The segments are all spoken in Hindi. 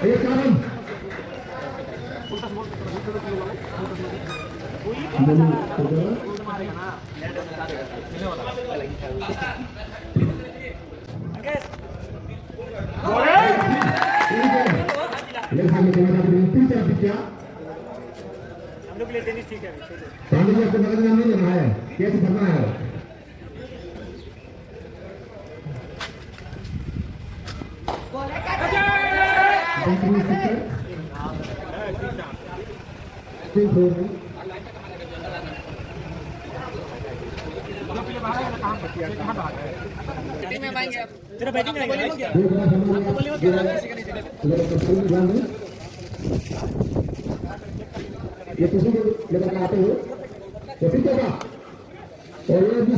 एक कारण हम लोग के लिए टेनिस ठीक है। पांडे जी आपको बदलना नहीं लेना है, कैच भरना है। तेरा बैटिंग रहेगा क्या? ये किसी को लेकर आते हो तो फिर क्या और ये भी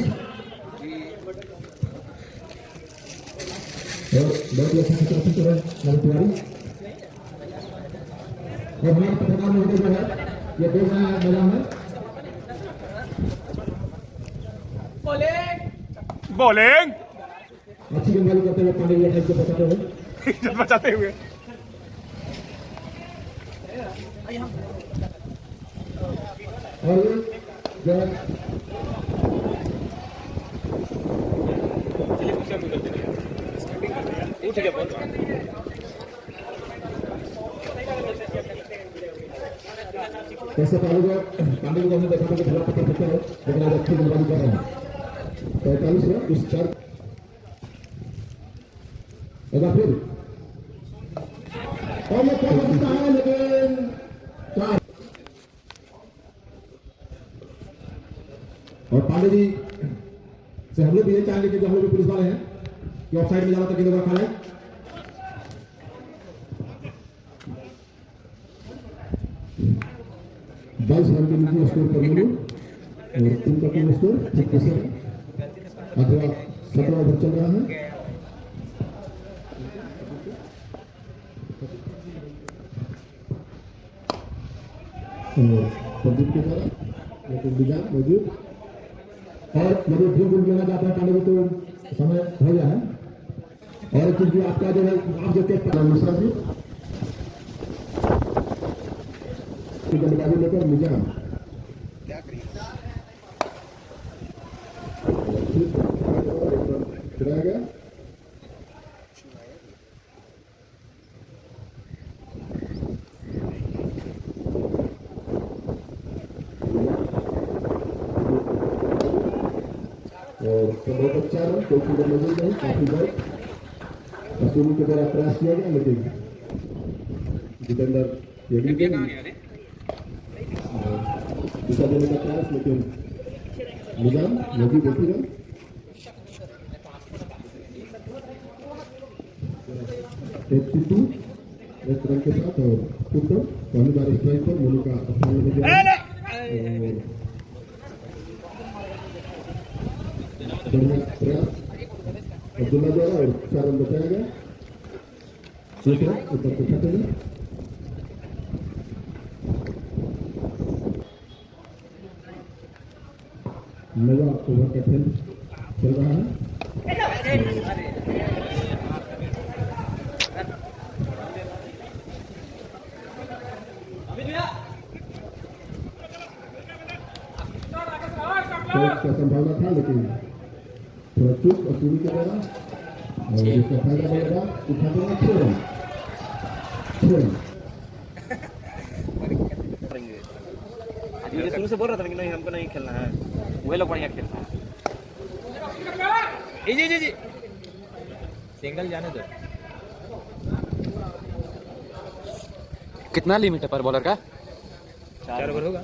बहुत ही अच्छा चित्र है हमारी तिवारी और हमारे पत्रकार महोदय जो है ये देख रहे हैं मैदान में बॉलिंग अच्छी गेंदबाजी करते हुए पांडे जी को बचाते हुए बचाते हुए और ये जो है कैसे पांडे को हमने देखा था कि थोड़ा पकड़ सकते हैं लेकिन आज अच्छी गेंदबाजी कर रहे हैं 45 में इस 4 एक बार फिर और ये क्या बनता है लेकिन 4 और पांडे जी से हम लोग भी ये चाहेंगे कि जो हम लोग पुलिस वाले हैं कि ऑफसाइड में जाना तक गेंद रखा है 22 रन के नीचे स्कोर कर लेंगे और टीम का टीम स्कोर 51 अगला 17 ओवर चल रहा है प्रदीप के द्वारा लेकिन विजय मौजूद और यदि फिर गुल लेना चाहते हैं पांडे तो समय हो गया है और क्योंकि आपका जो है आप जो मिश्रा जी गेंदबाजी लेकर निजाम गिराया गया और 15 पर 4 रन कोई फिगर मौजूद नहीं काफी बहुत असूली के द्वारा प्रयास किया गया लेकिन जितेंद्र दिशा देने का प्रयास लेकिन निजाम मोदी देखिएगा 82 एक रन के साथ और पुत्र पहली बार स्ट्राइक पर मोनू का स्थान लेने दिया बढ़िया प्रयास अब्दुल्ला द्वारा और 4 रन बचाया गया दूसरा ऊपर को उठाते हैं नवा ओवर का खेल चल रहा है का संभावना था लेकिन थोड़ा चूक और चूड़ी के द्वारा और जिसका फायदा मिलेगा उठाते हैं 6 रन ये शुरू से बोल रहा था लेकिन नहीं हमको नहीं खेलना है वही लोग बढ़िया खेलना है जी सिंगल जाने दो कितना लिमिट है पर बॉलर का 4 ओवर होगा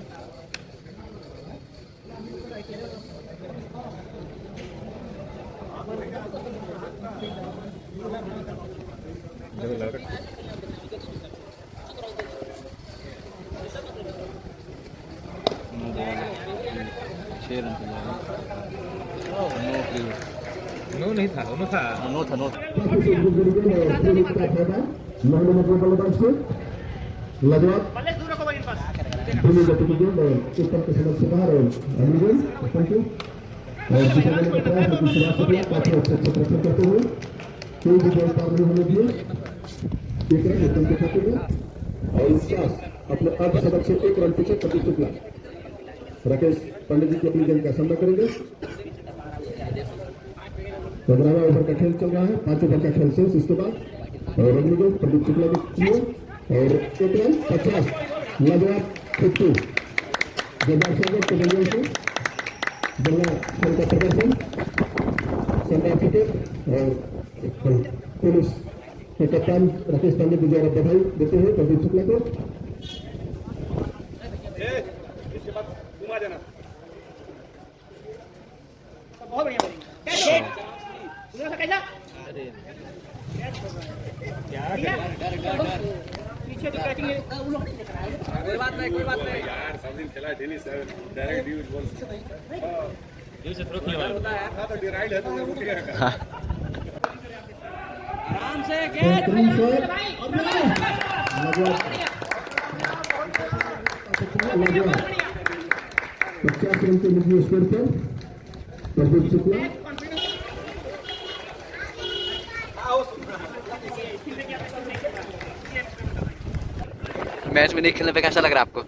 नो नहीं था नो था नो था नो एक रन उत्तम के खाते में और इस पास अपने अर्धशतक से 1 रन पीछे प्रदीप शुक्ला। राकेश पंडित जी की अपनी गेंद का सामना करेंगे। 15वां ओवर का खेल चल रहा है, 5 ओवर का खेल शेष। इसके बाद और अगली गेंद प्रदीप शुक्ला के लिए और 1 रन 50 लाजवाब फिफ्टी। जोरदार स्वागत के बंगल से बल्ला खेल का प्रदर्शन संभव विकेट और पुलिस के कप्तान राकेश पांडे को द्वारा बधाई देते हैं प्रदीप शुक्ला को। बहुत बढ़िया पीछे तो कैचिंग है कोई बात नहीं यार सब दिन खेला टेनिस डायरेक्ट यूज बॉल ये से थ्रो किया हां तो राइट है तो रुक गया आराम से गेट 50 रन के लीजिए स्कोर पर प्रदीप शुक्ला। मैच में नहीं खेलने पे कैसा लग रहा है आपको?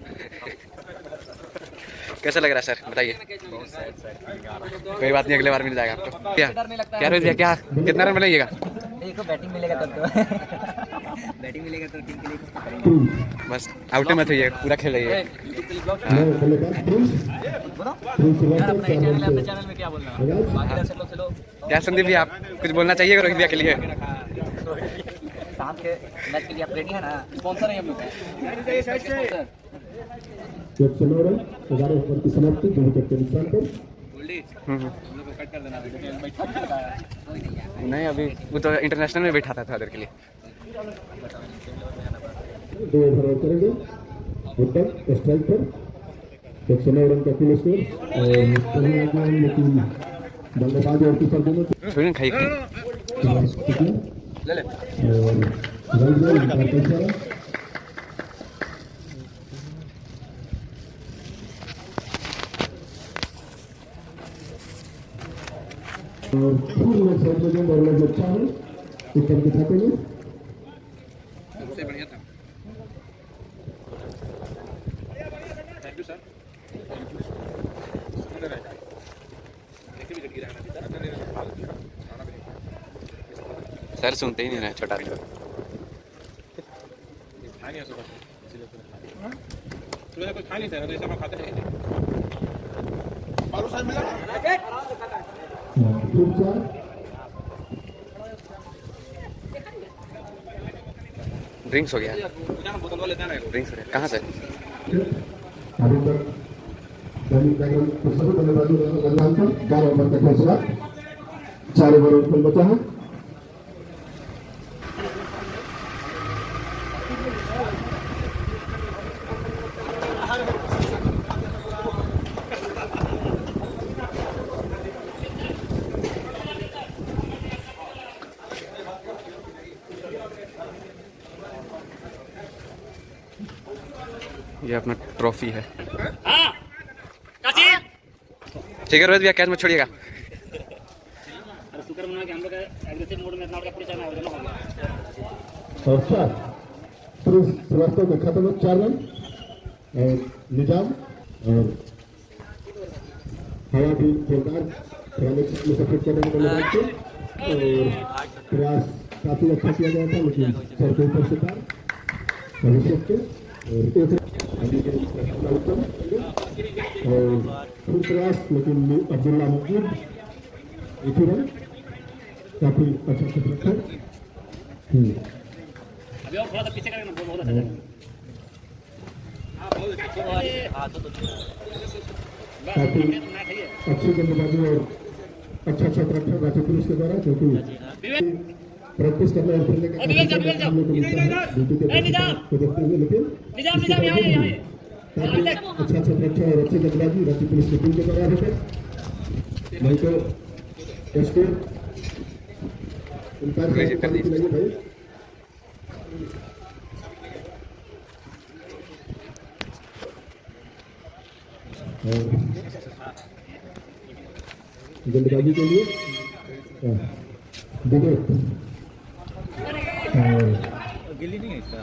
कैसा लग रहा है सर, बताइए। कोई बात नहीं, अगले बार मिल जाएगा आपको। क्या क्या रोहित भैया, क्या कितना रन बनाइएगा? देखो बैटिंग मिलेगा तब तो बैटिंग मिलेगा तो टीम के लिए कुछ तो करेंगे। बस आउट मत होइए, पूरा खेल रहिए। अपने चैनल में क्या बोल रहा है बाकी चलो चलो। क्या संदीप जी, आप कुछ बोलना चाहिए रोहित भैया के लिए? साथ के मैच के लिए आप रेडी है ना? स्पॉन्सर है हम लोग का। 9 रन 11 ओवर की समाप्ति, 2 विकेट के नुकसान पर। नहीं, अभी वो तो इंटरनेशनल में बैठा था थोड़ा देर के लिए। 2 ओवर और करेंगे उत्तम स्ट्राइक पर। 109 रन का कुल स्कोर और लेकिन बल्लेबाज और कीपर दोनों थोड़ी ना खाई ले ले। और फुल में साइड में गेंद और लग अच्छा है उत्तम के खाते में। सबसे बढ़िया था। Thank you sir. सर सुनते ही नहीं रहे, छोटा आदमी। सुबह कुछ खा नहीं था, ऐसा हम खाते नहीं बालू साहब मिला ड्रिंक्स हो गया, ड्रिंक्स हो गया। कहाँ से? अभी तक सभी बल्लेबाजों ने 11 ओवर का खेल चला, 4 ओवर खेल बचा है। ये अपना ट्रॉफी है। ठीक है रोहित भैया, कैच मत छोड़िएगा। शुक्र मना कि हम लोग एग्रेसिव मोड में इतना बड़ा पूरी चलना हो गया। और 4 श्रीवास्तव के खाते में 4 रन और निजाम और हवा भी जोरदार सफेद करने के लिए और प्रयास काफी अच्छा किया गया था, लेकिन सर के ऊपर से था अभिषेक के और उत्तम और फिर प्रयास, लेकिन अब्दुल्ला मुजीब 1 रन काफी अच्छा से रखा। अभी और थोड़ा सा पीछे करेंगे ना, बहुत अच्छा चलेगा। हां तो काफी अच्छी गेंदबाजी और अच्छा शॉट रखा रांची पुलिस के द्वारा, क्योंकि प्रैक्टिस करने और खेलने का ड्यूटी के देखते हुए, लेकिन काफी अच्छा शॉट रखा और अच्छी गेंदबाजी रांची पुलिस की टीम के द्वारा है। नहीं तो स्कोर करने के लिए भाई गेंदबाजी के लिए गिल्ली नहीं है इसका।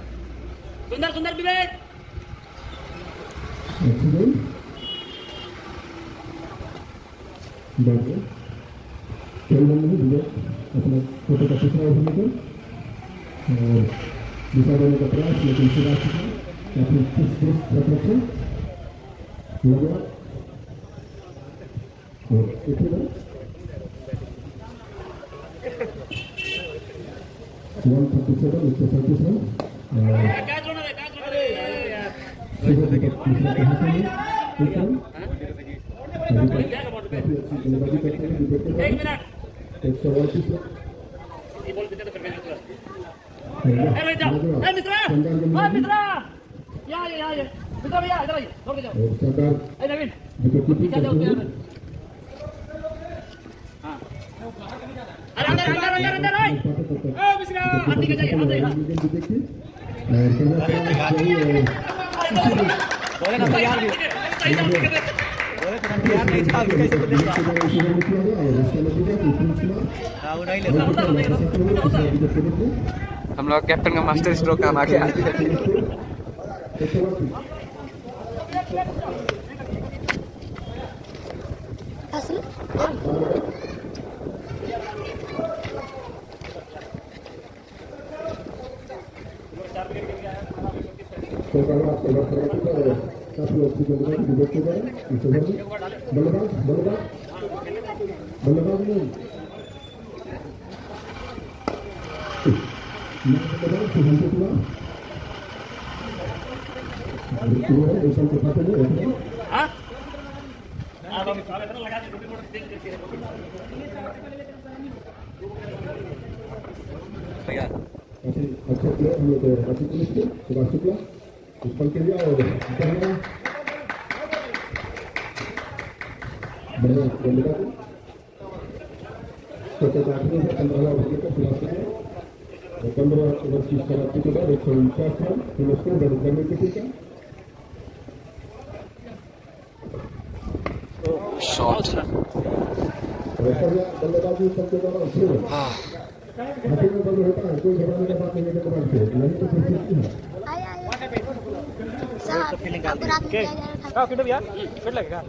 सुंदर सुंदर विवेक एक्सीडेंट बढ़िया खेल रहे हैं विजय अपने फोटो का तीसरा ओवर लेकर और दिशा देने का प्रयास लेकिन सिरा अपनी रक्षण लगा और इतने 137 137 रन कैच होना है यार सुबह तक दूसरा कहाँ से है एक रन काफी अच्छी गेंदबाजी करते हैं विकेट के 1 मिनट 138 ये बॉल देते तो फिर मैच पूरा रन ए भाई जाओ ए मित्रा ओ मित्रा यहाँ मित्रा भैया इधर आइए दौड़ के जाओ और सरदार ए नवीन विकेट कीपिंग पीछे जाओ करते हैं हां अरे अंदर आए ए मित्रा आंटी के जाइए अंदर देखिए और पहला प्रयास सही है बोले ना तैयार भी बोले तो तैयार नहीं था अभी कैसे बोलेगा। हाँ वो नहीं ले हम लोग कैप्टन का मास्टर स्ट्रोक काम आ गया। काफी अच्छी गेंदबाजी विकेट के द्वारा इस ओवर में बल्लेबाज सुहन के खिलाफ ऐसा के खाते में हां अब हम लगा के रिपोर्ट देख भैया काफी अच्छा प्लेयर हम लोग रांची पुलिस के सुभाष शुक्ला इस पल के लिए और बढ़िया गेंदबाजी छोटे बैट्समैन है 15 ओवर के सुभाष शुक्ला और 15 ओवर की समाप्ति के बाद 149 रन टीम स्कोर बदलने की टीम शॉट और बल्लेबाजी सबके द्वारा अच्छी है हाथों में बंद होता है कोई घबराने का बात नहीं है गेंदबाज से नहीं तो फिर जीतती है साहब आपको रात में क्या जा रहा था हाँ कितना भैया फिट लगेगा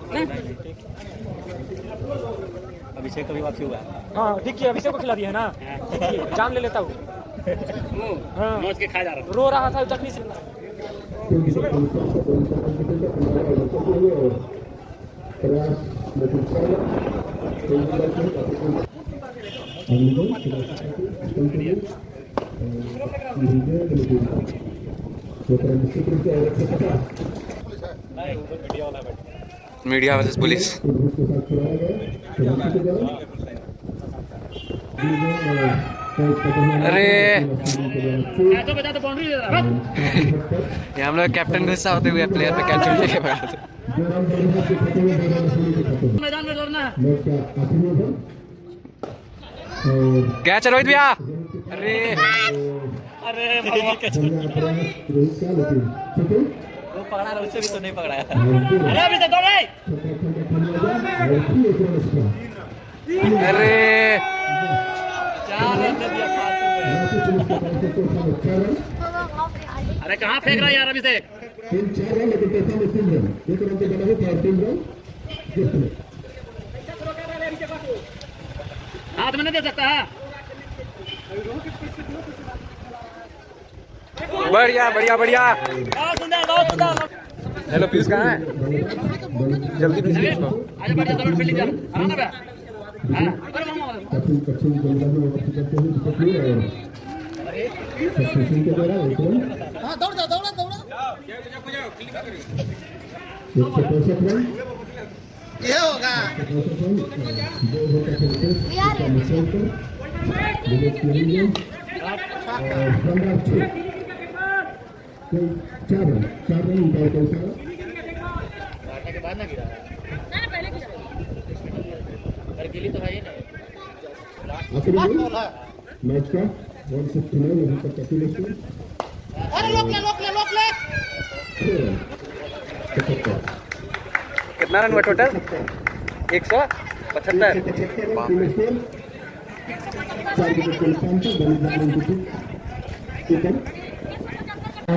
अभिषेक कभी वापसी हुआ हाँ ठीक है अभिषेक को खिला दिया है ना जान ले लेता हूँ हाँ नोच के खा जा रहा रो रहा था चटनी से प्रयास लेकिन मीडिया वर्सेस पुलिस। अरे तो बता तो बाउंड्री दे रहा ये हम लोग कैप्टन गुस्सा होते हुए प्लेयर पे कैच लेके बैठे थे। मैदान में दौड़ना है क्या चलो भैया। अरे अरे वो पकड़ा रहा उससे भी तो नहीं पकड़ाया अरे अभी से दौड़ रहे अरे 4 रन दे दिया अरे कहाँ फेंक रहा है यार अभी से 3-4 रन लेकिन पैसा में 3 रन एक रन के बना है 3 रन गिफ्ट में हाथ में नहीं दे सकता है बढ़िया बढ़िया बढ़िया। बहुत सुंदर हेलो पीयूष कहाँ है जल्दी भेजिए इसको। आजा बढ़िया दौड़ फील्डिंग कर आराम से हां अरे मामा कच्ची गेंदबाजी में वर्ती करते हुए विकेट लिए और सचिन के द्वारा एक रन हां दौड़ 165 रन ये होगा 2 ओवर का खेल से इसका मिसाइल पर विकेट के लिए और शानदार छक्का 4 रन उनका एक अवसर के बाद ना गिरा पहले गिरा अरे गिली तो भाई ना आखिरी बॉल मैच का 169 यहां तक का फिनिश है अरे लोक ले 75 कितना रन हुआ टोटल 175। 4 विकेट के लिए 5 बड़ी ठीक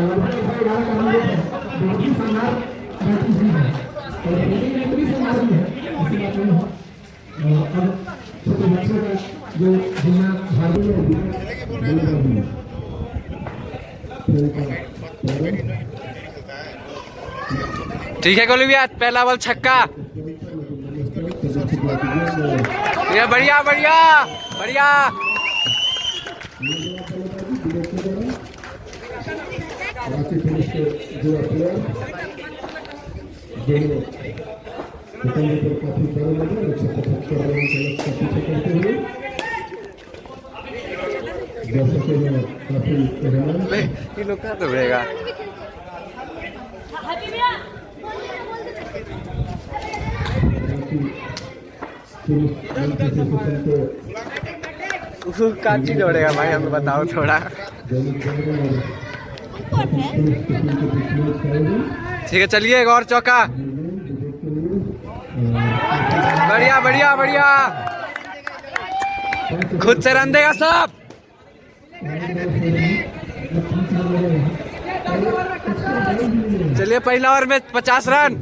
है कोलंबिया, पहला बॉल छक्का। ये बढ़िया बढ़िया बढ़िया। ये लोग कहाँ दौड़ेगा। काची दौड़ेगा भाई, हमें बताओ थोड़ा। ठीक है चलिए, एक और चौका। बढ़िया बढ़िया बढ़िया, खुद से रन देगा सब। चलिए पहला ओवर में 50 रन।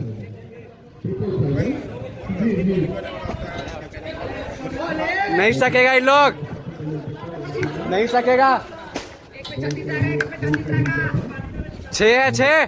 नहीं सकेगा ये लोग, नहीं सकेगा। 6 है 6।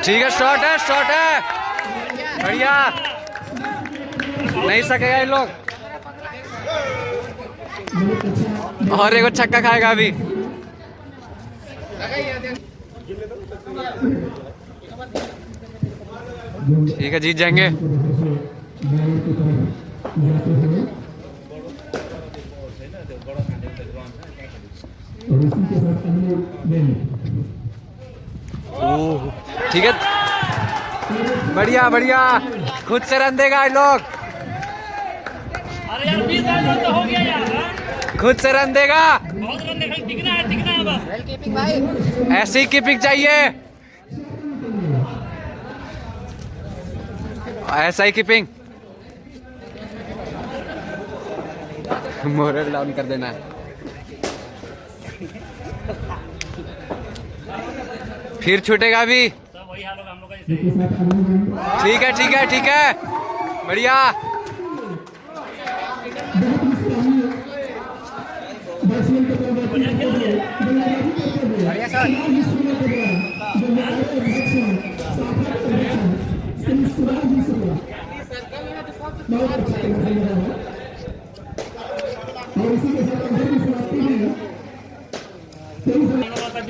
ठीक है, शॉट है शॉट है, बढ़िया। नहीं सकेगा ये लोग। और एक छक्का खाएगा अभी। ठीक है, जीत जाएंगे। ठीक है, बढ़िया बढ़िया, खुद से रन देगा ये लोग। अरे यार 20 रन तो हो गया यार, खुद से रन देगा। बहुत रन दिखना है बस। ऐसी ही कीपिंग चाहिए, ऐसा ही कीपिंग। मोरल डाउन कर देना है। फिर छूटेगा अभी। सब वही हाल होगा हम लोग का। ठीक है ठीक है ठीक है, बढ़िया। बढ़िया सर।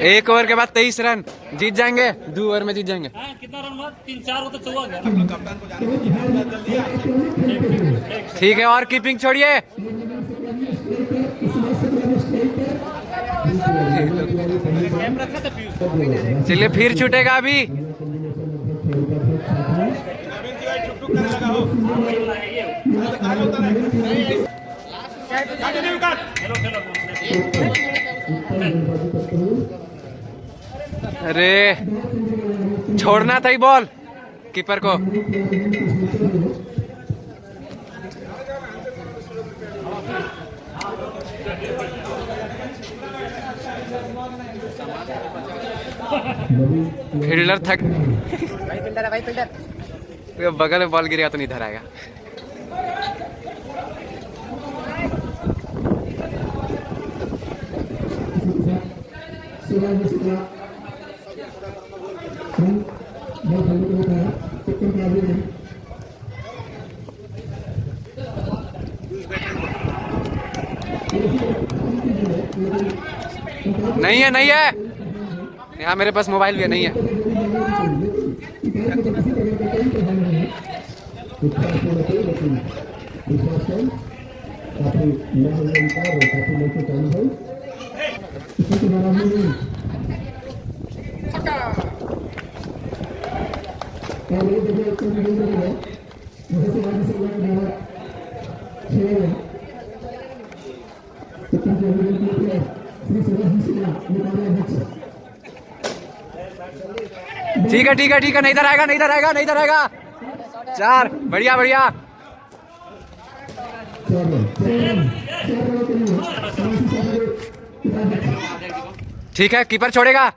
एक ओवर के बाद 23 रन, जीत जाएंगे। 2 ओवर में जीत जाएंगे। कितना रन हुआ? 3-4 तो चौका गया। ठीक है, और कीपिंग छोड़िए। चलिए फिर छूटेगा अभी। अरे छोड़ना था ही बॉल कीपर को। फील्डर थक। भाई फील्डर है, भाई फील्डर। बगल में बॉल गिरेगा तो नहीं धराएगा। नहीं है नहीं है, यहाँ मेरे पास मोबाइल भी है, नहीं है। काफी ठीक है ठीक है ठीक है, नहीं इधर आएगा नहीं इधर आएगा नहीं इधर आएगा। 4 बढ़िया बढ़िया। ठीक है कीपर छोड़ेगा।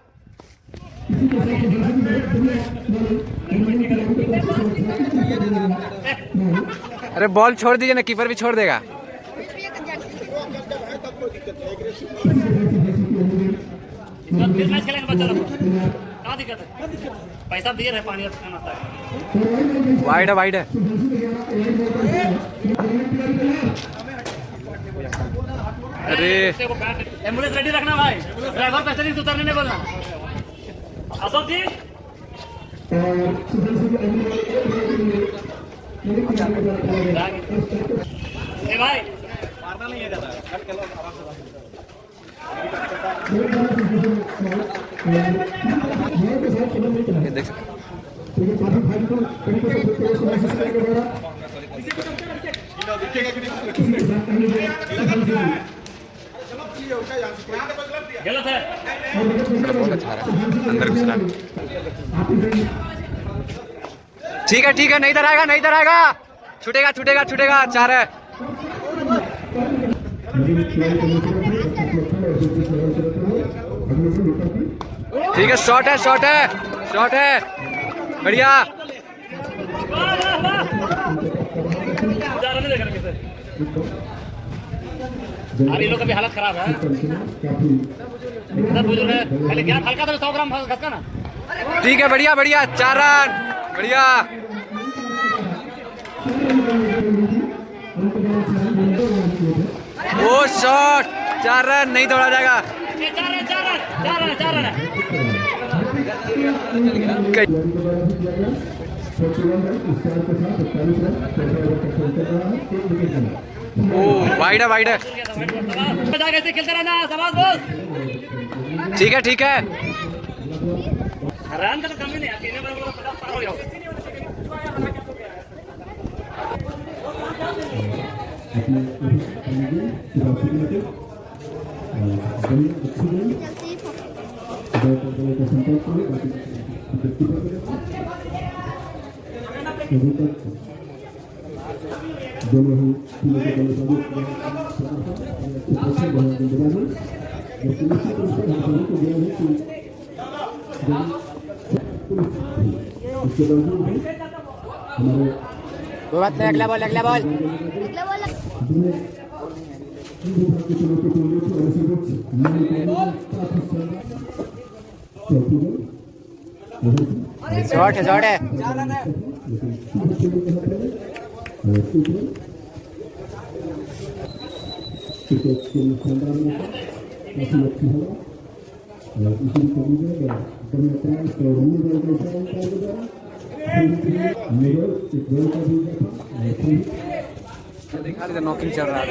अरे बॉल छोड़ दीजिए ना, कीपर भी छोड़ देगा। मैच खेलेंगे बच्चा लोग, कहाँ दिक्कत है? पैसा दिए रहे, पानी खाना आता है। वाइड है वाइड है। अरे एम्बुलेंस रेडी रखना भाई, ड्राइवर पैसेंजर से उतरने नहीं बोलना। अशोक जी ए भाई मारना नहीं है ज्यादा, कट के लो आराम से। ये देख सकते गलत है। बहुत अच्छा रहा, अंदर घुस रहा। ठीक है नहीं इधर आएगा नहीं इधर आएगा। छूटेगा छूटेगा छूटेगा। 4 है। ठीक है शॉट है शॉट है शॉट है बढ़िया। अरे लोग का भी हालत खराब है। बुजुर्ग है, पहले क्या हल्का था 100 ग्राम घसका ना। ठीक है बढ़िया बढ़िया। 4 रन बढ़िया। वो शॉट 4 रन नहीं दौड़ा जाएगा। 4 रन ओ वाइड है वाइड है। कैसे खेलते रहना, शाबाश बॉस। ठीक है रन का तो कम ही नहीं है, 3 ओवर में 50 पार हो गया। कोई बात नहीं, अगला बॉल अगला बॉल। शॉट है शॉट है। नॉकिंग चल रहा है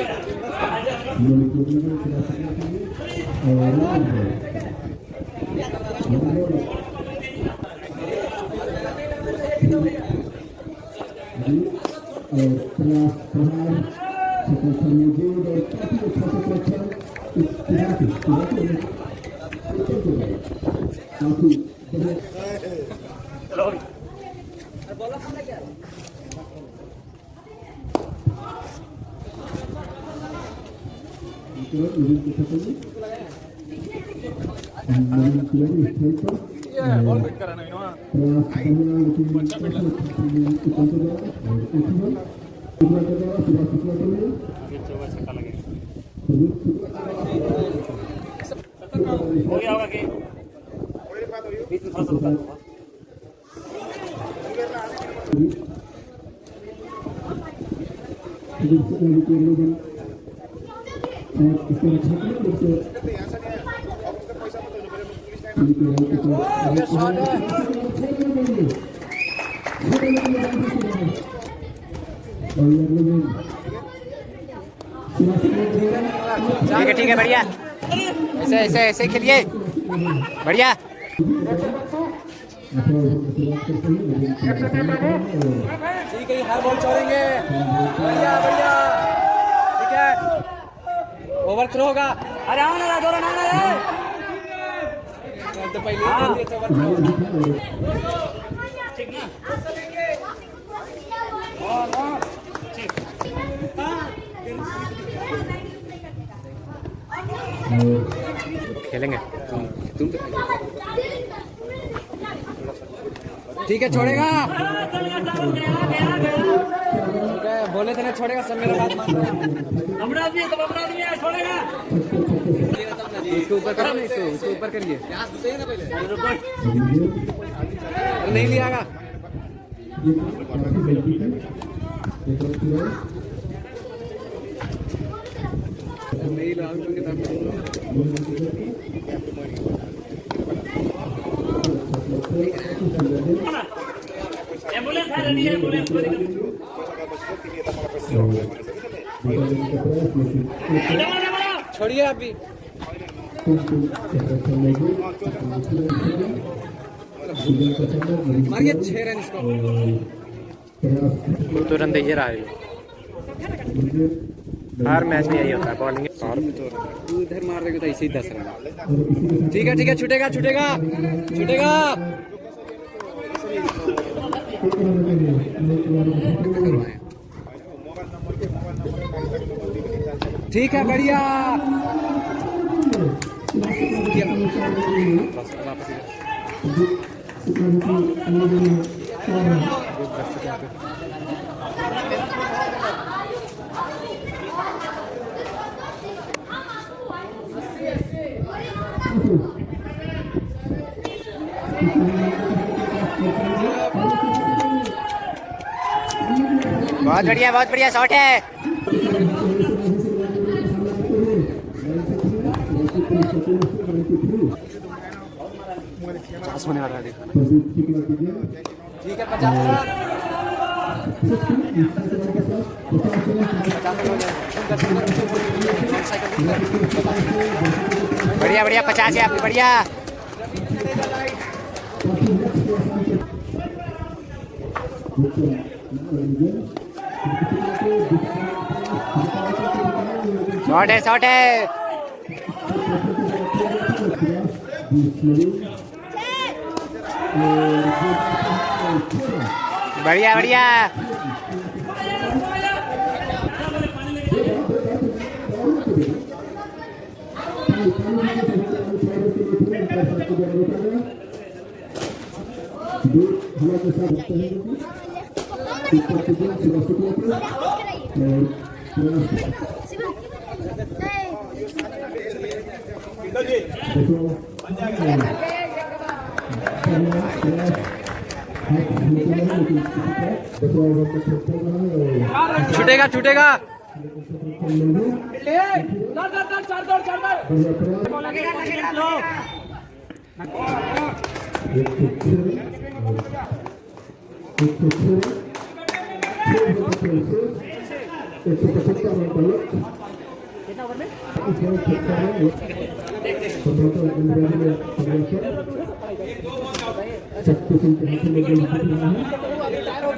हो गया होगा कि बीच में थोड़ा सा रुका होगा। ठीक है बढ़िया, ऐसे ऐसे ऐसे खेलिए बढ़िया। ठीक है, हर बॉल छोड़ेंगे, बढ़िया बढ़िया, ठीक है, ओवर थ्रो होगा। अरे आओ ना दो रन आना है। तो पहले ही कर दिया था ओवर थ्रो। ठीक ना? खेलेंगे तुम तो ठीक है, छोड़ेगा, बोले थे ना छोड़ेगा, सब मेरा बात मान रहा है। अपना आदमी है, तो अपना आदमी है, छोड़ेगा। इसको ऊपर करो ना, इसको ऊपर करिए। नहीं लियागा। एम्बुलेंस है, रेडी है एम्बुलेंस। छोड़िए अभी। मारिए 6 रन इसको। तुरंत ये रहा है, हर मैच में यही होता है बॉलिंग। और तू इधर मार देगा तो ऐसे ही 10 रन। ठीक है ठीक है, छूटेगा छूटेगा छूटेगा। ठीक है, बढ़िया। बहुत बढ़िया शॉट है। होने वाला है। ठीक है, 50 रन। बढ़िया बढ़िया 50 है आपकी, बढ़िया। शॉट है। बढ़िया बढ़िया। छूटेगा छूटेगा।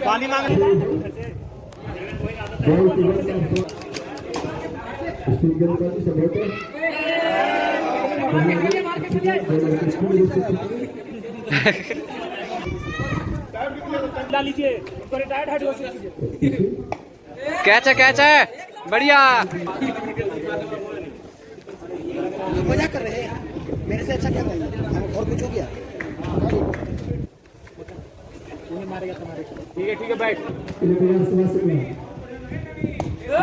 पानी मांग लीजिए, कैच है बढ़िया। मजाक कर रहे हैं, मेरे से अच्छा क्या करेंगे और कुछ हो गया। ठीक है बैठ।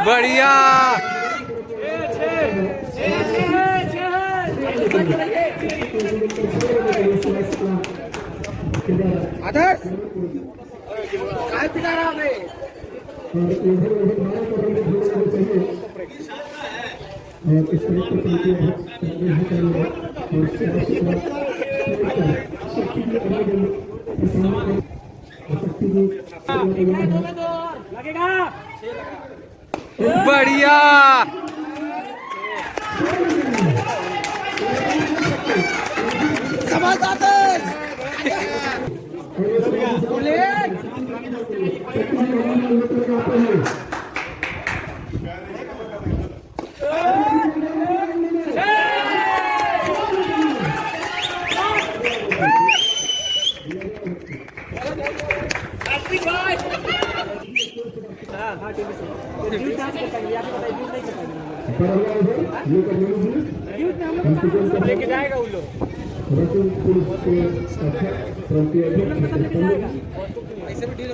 बढ़िया। आदर्श काय पिटा रहा है। लगेगा। बढ़िया। लेके जाएगा उन लोग। ऐसे भी डील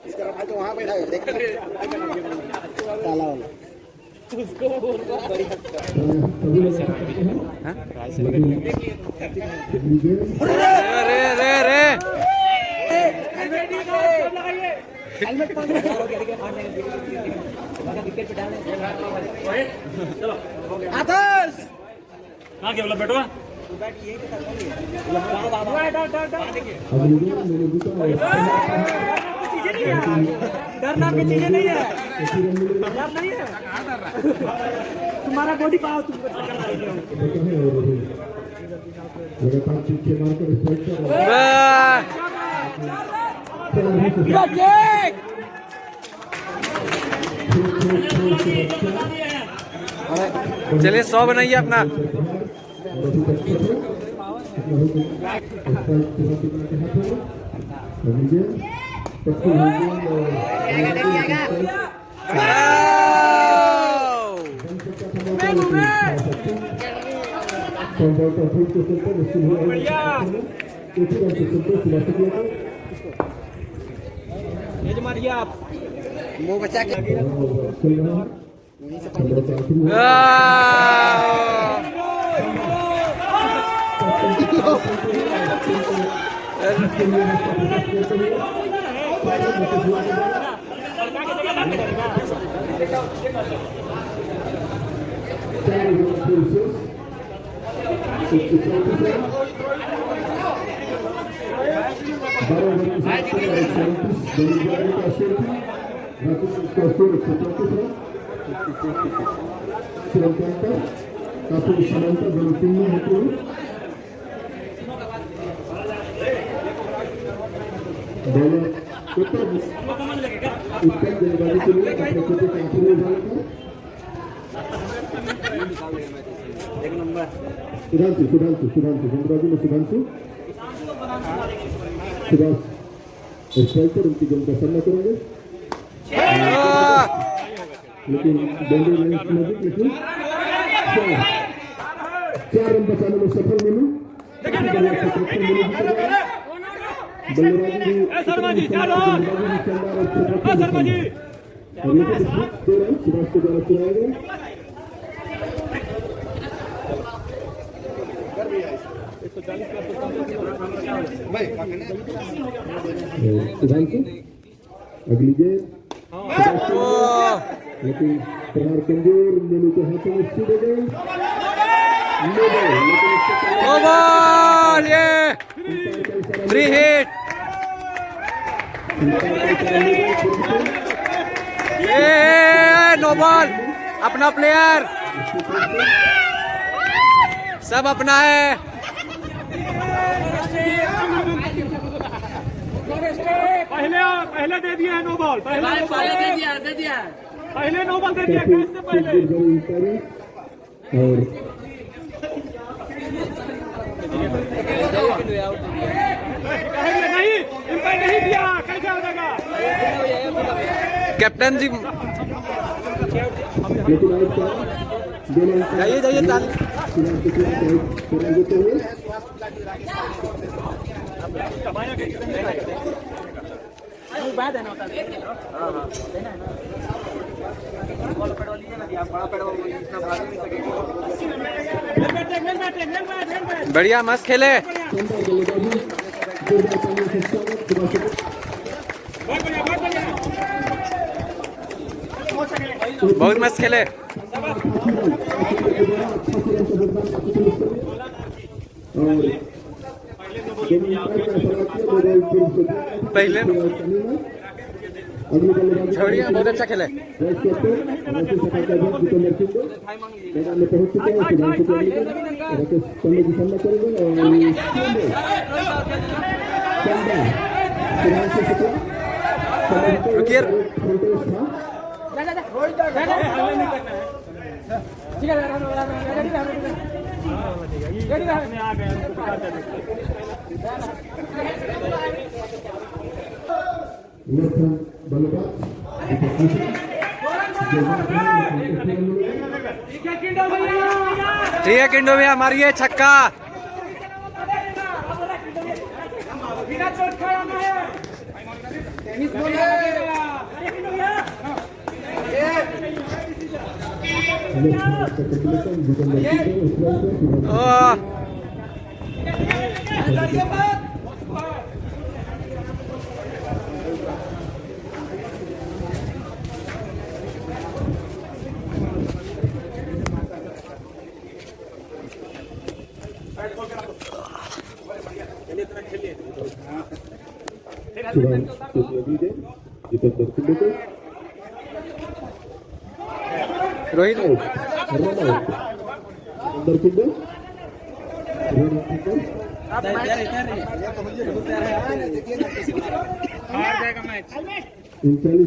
इसका भाई तो वहाँ बैठा है देख ताला वाला रे रे रे हेलमेट पहन आदर्श कहाँ क्या बोला बेटवा डरना की चीजें नहीं है, डर नहीं है। तुम्हारा बॉडी पाओ तुम चलिए 100 बनाइए अपना। मुंह बचा के उनकी जम का सामना करेंगे लेकिन लेकिन 4 रन बचाने में सफल मिलू शर्मा जी चलो शर्मा जी 2 रन सुभाष के द्वारा चुराए गए अगली गेंद लेकिन प्रहार कमजोर मेनू के हाथों में सीधे गए ओवर ये फ्री हिट ये नो बॉल अपना प्लेयर सब अपना है पहले दे दिया है नो बॉल पहले दे दिया पहले नो बॉल दे दिया कैच से पहले और नहीं इम्पैक्ट नहीं दिया कैसे हो जाएगा कैप्टन जी लेकिन जाइए जाइए ताल बढ़िया मस्त खेले। बहुत मस्त खेले। पहले छोड़िए, बहुत अच्छा खेले। रुकिए, ठीक है किंडो भैया, मारिए छक्का। रोहित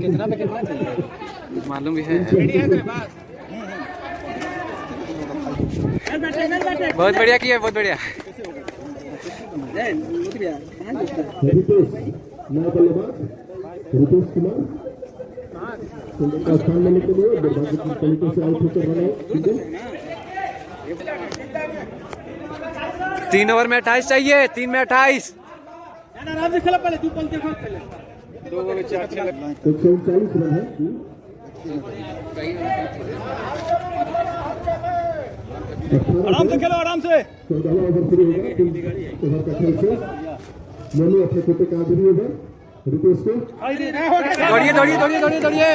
कितना पे कितना मालूम भी है। बहुत बढ़िया किया, बहुत बढ़िया। रितेश कुमार का स्थान लेने के लिए तरीके से आउट होकर रन आउट। 3 ओवर में 28 चाहिए, 3 में 28। आराम से खेला, पहले 2 बॉल देखो, पहले 139 रन है। आराम से खेलो, आराम से। 14वां ओवर शुरू होगा। ओवर का खेल से मोनू अपने कोटे का आखिरी ओवर रितेश को दौड़िए दौड़िए दौड़िए दौड़िए दौड़िए।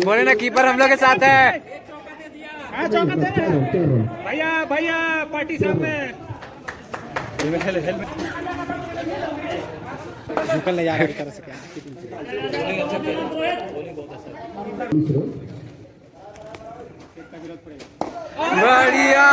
बोले ना कीपर हम लोग के साथ है। भैया भैया पार्टी साहब में निकल नहीं जा रहा तरह से। क्या बढ़िया।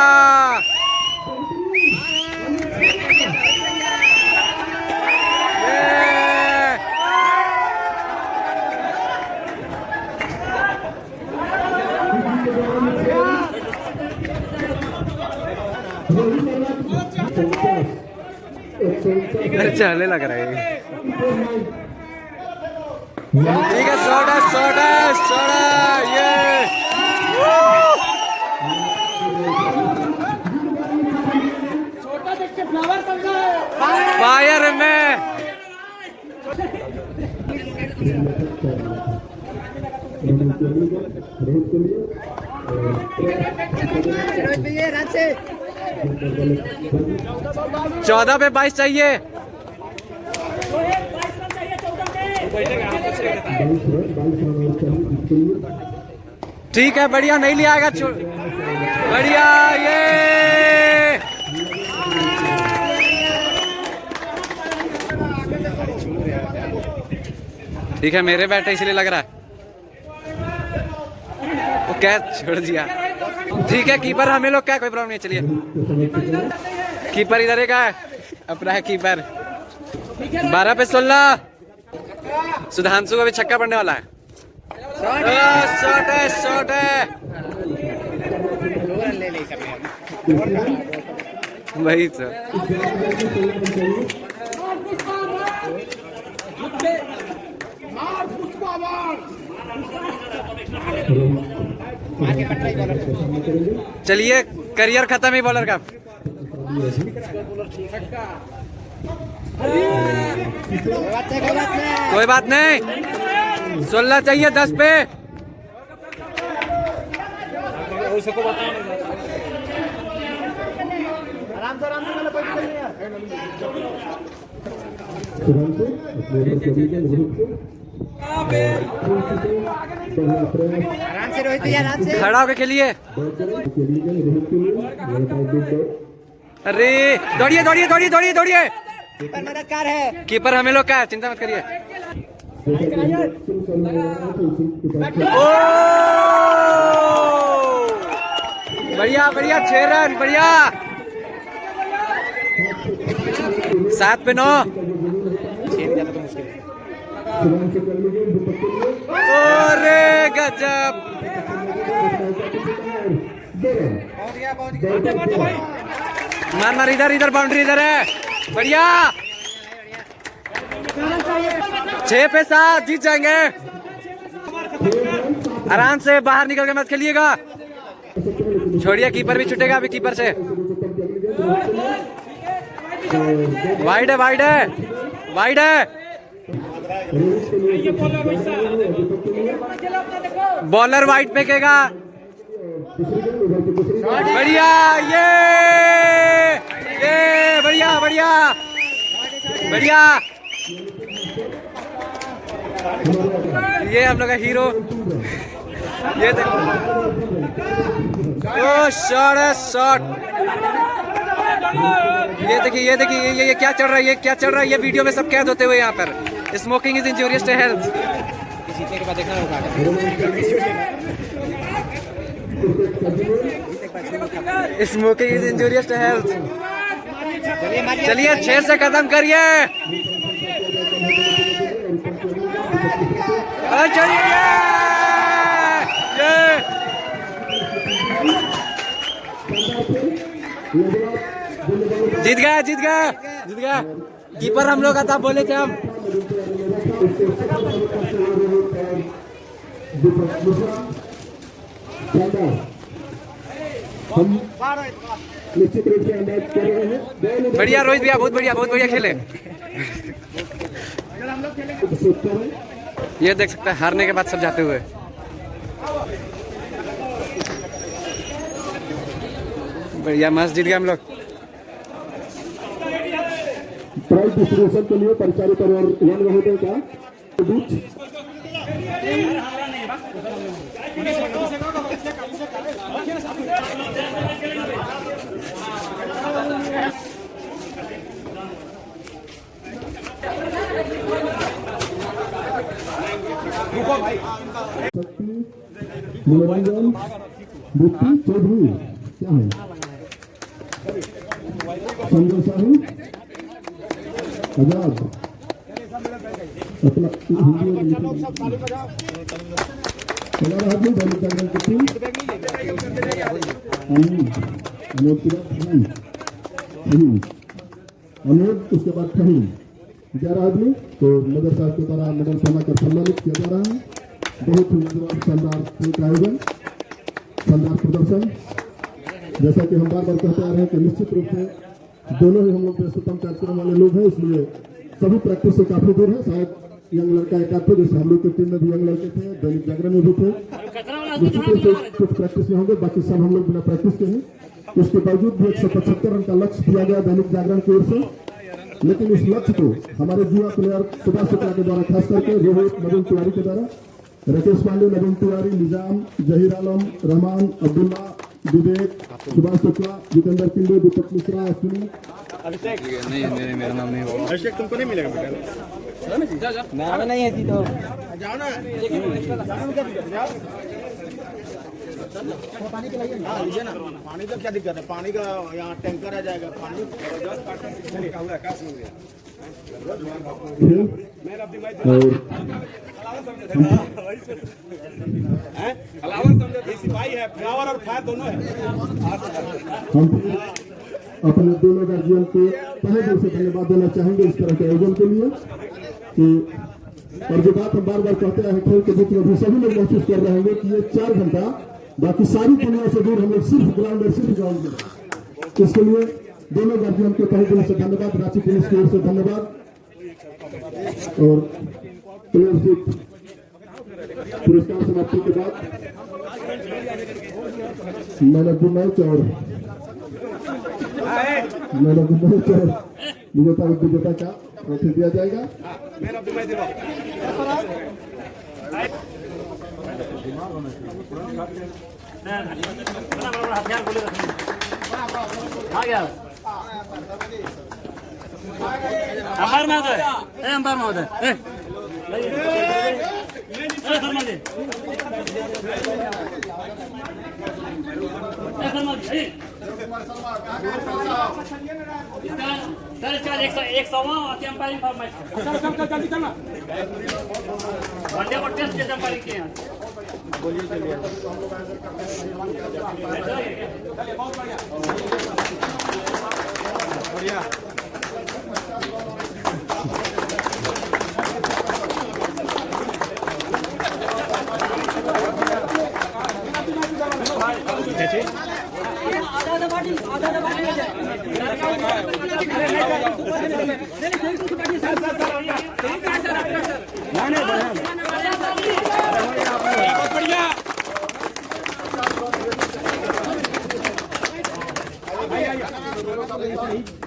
चलने लग रहा है। ठीक है, शॉट है, शॉट है, शॉट है। ये फायर में रात से 14 पे 22 चाहिए। ठीक है, बढ़िया, नहीं लिया आएगा। बढ़िया, ये ठीक है, मेरे बैट इसलिए लग रहा है। वो कैच छोड़ दिया। ठीक है, कीपर हमें लोग क्या, कोई प्रॉब्लम नहीं। चलिए, कीपर इधर का है, अपना है कीपर। 12 पे 16। सुधांशु का भी छक्का पड़ने वाला है। शॉट है, शॉट है। वही तो। चलिए, करियर खत्म है बॉलर का। कोई बात नहीं, 16 चाहिए 10 पे। आराम से रोहित भैया, आराम से। खड़ा होके खेलिए। अरे दौड़िए दौड़िए दौड़िए दौड़िए दौड़िए। कीपर मददगार है। कीपर हमें लोग का है, चिंता मत करिए। ओ बढ़िया बढ़िया, 6 रन बढ़िया। 7 पे 9। अरे गजब, मार मार, इधर इधर बाउंड्री इधर है, बढ़िया। 6 पे 7 जीत जाएंगे। आराम से बाहर निकल के मत खेलिएगा, छोड़िए, कीपर भी छूटेगा अभी कीपर से। वाइड है वाइड है वाइड है। बॉलर वाइड फेंकेगा, बढ़िया, ये बढ़िया बढ़िया बढ़िया। ये हम लोग का हीरो, ये देखो, ओ शॉट है शॉट। ये देखिए ये देखिए, ये क्या चल रहा है, ये क्या चल रहा है, ये वीडियो में सब कैद होते हुए यहाँ पर। Smoking is injurious to health. जीतने के बाद देखना होगा। Smoking is injurious to health. चलिए 6 से खत्म करिए। जीत गया जीत गया जीत गया। कीपर हम लोग का था, बोले थे हम। निश्चित रूप से अंदाज कर रहे हैं। बढ़िया रोहित भैया, बहुत बढ़िया खेले। ये देख सकते हैं हारने के बाद सब जाते हुए। बढ़िया मस्त जीत गए हम लोग। प्राइज डिस्ट्रीब्यूशन के लिए परिचालित और वन महोदय का बीच मनोरंजन बुद्धि चौधरी, क्या है संजय साहू, आजाद अपना हिंदी में आदमी दैनिक जागरण की टीम अनूप, उसके बाद फहीम, 11 आदमी तो नगर साहब के द्वारा मेडल समा कर सम्मानित किया जा रहा है। बहुत ही लाजवाब शानदार खेल का आयोजन, शानदार प्रदर्शन। जैसा कि हम बार बार कहते आ रहे हैं कि निश्चित रूप से दोनों ही हम लोग व्यस्ततम कार्यक्रम वाले लोग हैं, इसलिए सभी प्रैक्टिस से काफी दूर है। शायद यंग लड़का एक आध थे, जैसे हम लोग की टीम में भी यंग लड़के थे, दैनिक जागरण में भी थे। निश्चित रूप से कुछ प्रैक्टिस में होंगे, बाकी सब हम लोग बिना प्रैक्टिस के हैं। उसके बावजूद भी 175 रन का लक्ष्य दिया गया दैनिक जागरण की ओर से, लेकिन इस लक्ष्य को हमारे युवा प्लेयर सुभाष शुक्ला के द्वारा, खास करके रोहित नवीन तिवारी के द्वारा, राकेश पांडे, नवीन तिवारी, निजाम, जहीर आलम, रहमान, अब्दुल्ला, विवेक, सुभाष शुक्ला, जितेंद्र पिंडे, दीपक मिश्रा, अश्विनी। नहीं मेरा नाम नहीं होगा। अभिषेक तुमको नहीं मिलेगा बेटा, नाम नहीं है जी, तो जाओ ना। पानी के लिए हाँ लीजिए ना, पानी का क्या दिक्कत है, पानी का यहाँ टैंकर आ जाएगा। पानी सिपाही है, फ्लावर और फायर दोनों है। हम अपने दोनों गार्जियन को तहे दिल से धन्यवाद देना चाहेंगे इस तरह के आयोजन के लिए कि, और जो बात हम बार बार कहते हैं खेल के बीच में भी सभी लोग महसूस कर रहे होंगे कि ये 4 घंटा बाकी सारी दुनिया से दूर हम लोग सिर्फ ग्राउंड में। इसके लिए दोनों गार्जियन को तहे दिल से धन्यवाद, रांची पुलिस की ओर से धन्यवाद। और प्लेयरशिप पुरस्कार समाप्ति के बाद मैन ऑफ द मैच और विजेता का ट्रॉफी दिया जाएगा। बड़ा बड़ा हथियार गोले रखेंगे आ गया अंबार महोदय अंबार महोदय शर्मा जी सर इसका 100वां अंपायरिंग फॉर मैच जल्दी चलना वनडे को टेस्ट जैसे अंपायरिंग किए हैं बढ़िया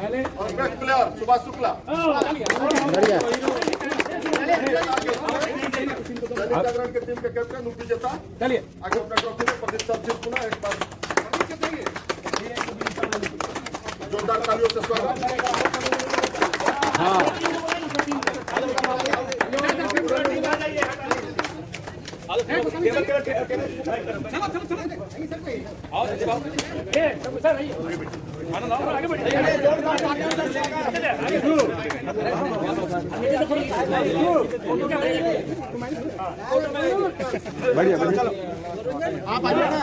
सुभाष शुक्ला जागरण के टीम के कैप्टन यूपी जता चलिए आगे अपना ट्रॉफी में प्रतिस्पर्धी पुनः एक बार जोरदार तालियों से स्वागत। बढ़िया बढ़िया चलो आप आ जाना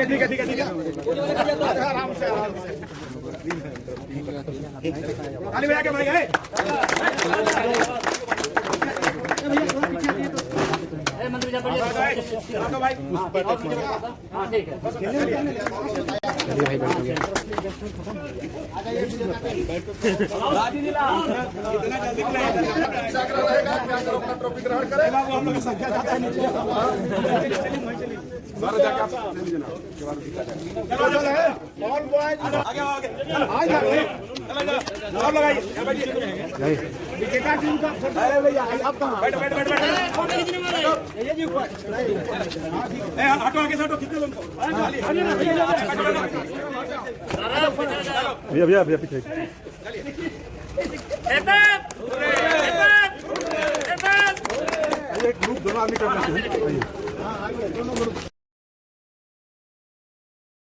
ठीक है आराम से खाली बजा के भाई है मंत्री जी भाई हाँ ठीक है ट्रॉफी ग्रहण करें हम लोग की संख्या ज्यादा है नीचे ऑल बॉयज आगे आगे और लगाइए विकेटा टीम का अरे भैया आप कहां बैठ बैठ बैठ ये जी ऊपर ए हटो आगे से हटो कितने लोग भैया भैया पीछे एक ग्रुप दोनों आदमी करना चाहिए